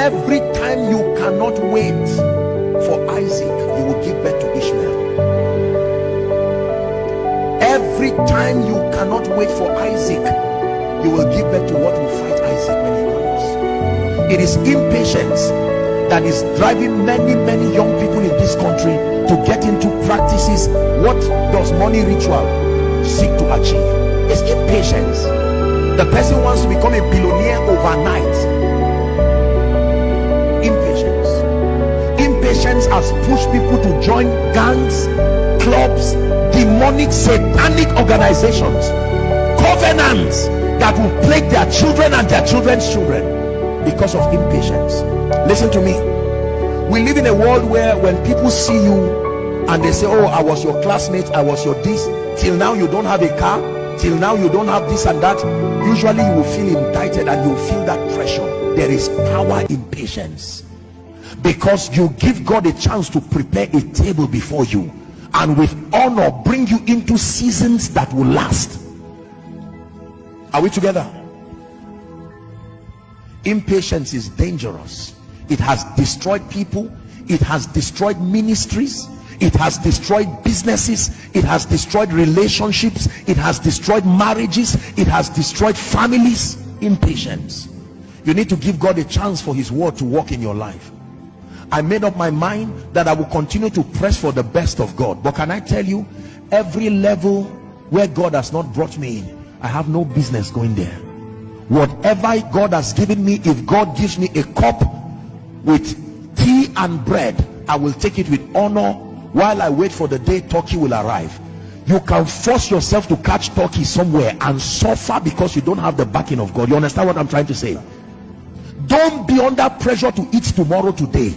Every time you cannot wait for Isaac, you will give birth to Ishmael. Every time you cannot wait for Isaac, you will give birth to what will fight Isaac when he comes. It is impatience that is driving many young people in this country to get into practices. What does money ritual seek to achieve? It's impatience. The person wants to become a billionaire overnight. Impatience has pushed people to join gangs, clubs, demonic, satanic organizations, covenants that will plague their children and their children's children because of impatience. Listen to me. We live in a world where when people see you and they say, oh, I was your classmate, I was your this, till now you don't have a car, till now you don't have this and that, usually you will feel indicted and you will feel that pressure. There is power in patience, because you give God a chance to prepare a table before you and with honor bring you into seasons that will last. Are we together? Impatience is dangerous. It has destroyed people, it has destroyed ministries, it has destroyed businesses, it has destroyed relationships, it has destroyed marriages, it has destroyed families. Impatience. You need to give God a chance for his word to work in your life. I made up my mind that I will continue to press for the best of God. But can I tell you, every level where God has not brought me in, I have no business going there. Whatever God has given me, if God gives me a cup with tea and bread, I will take it with honor while I wait for the day turkey will arrive. You can force yourself to catch turkey somewhere and suffer because you don't have the backing of God. You understand what I'm trying to say? Don't be under pressure to eat tomorrow today.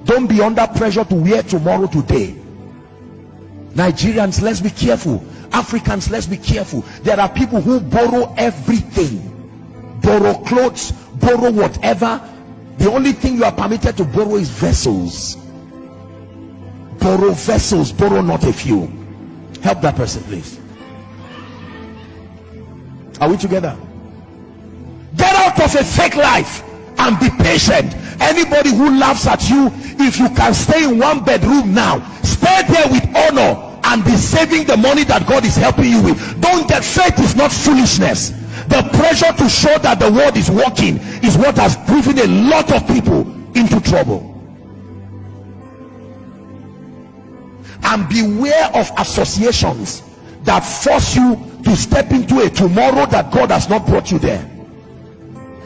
Don't be under pressure to wear tomorrow today. Nigerians, let's be careful. Africans, let's be careful. There are people who borrow everything, borrow clothes, borrow whatever. The only thing you are permitted to borrow is vessels. Borrow vessels, borrow not a few. Help that person, please. Are we together? Get out of a fake life and be patient. Anybody who laughs at you, if you can stay in one bedroom now, stay there with honor and be saving the money that God is helping you with. Don't get, faith is not foolishness. The pressure to show that the word is working is what has driven a lot of people into trouble. And beware of associations that force you to step into a tomorrow that God has not brought you there.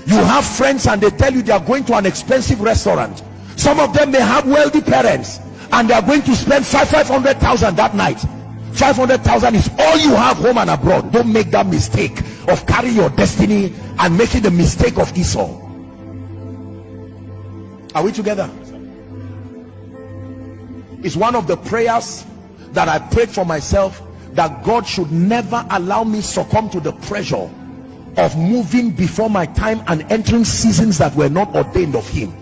You have friends and they tell you they are going to an expensive restaurant. Some of them may have wealthy parents and they are going to spend 500,000 that night. 500,000 is all you have home and abroad. Don't make that mistake of carrying your destiny and making the mistake of Esau. Are we together? It's one of the prayers that I prayed for myself, that God should never allow me succumb to the pressure of moving before my time and entering seasons that were not ordained of him.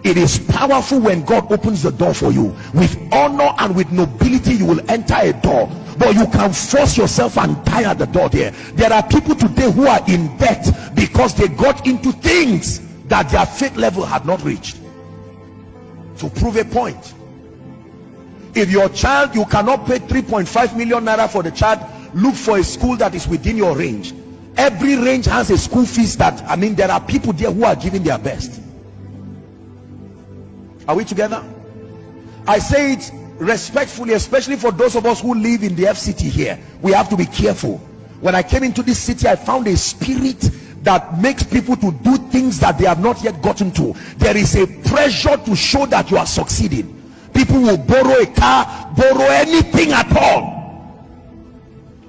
It is powerful when God opens the door for you. With honor and with nobility you will enter a door, but you can force yourself and tie at the door there. There are people today who are in debt because they got into things that their faith level had not reached. To prove a point, if your child, you cannot pay 3.5 million naira for the child, look for a school that is within your range. Every range has a school fees that, I mean, there are people there who are giving their best. Are we together? I say it respectfully, especially for those of us who live in the FCT here. We have to be careful. When I came into this city, I found a spirit that makes people to do things that they have not yet gotten to. There is a pressure to show that you are succeeding. People will borrow a car, borrow anything at all.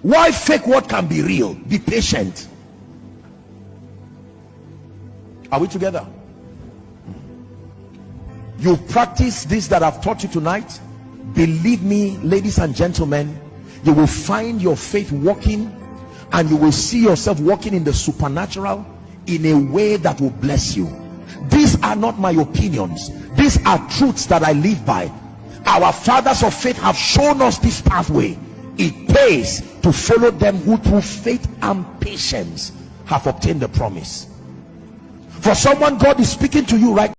Why fake what can be real? Be patient. Are we together? You practice this that I've taught you tonight. Believe me, ladies and gentlemen, you will find your faith working, and you will see yourself walking in the supernatural in a way that will bless you. These are not my opinions. These are truths that I live by. Our fathers of faith have shown us this pathway. It pays to follow them who through faith and patience have obtained the promise. For someone, God is speaking to you right now.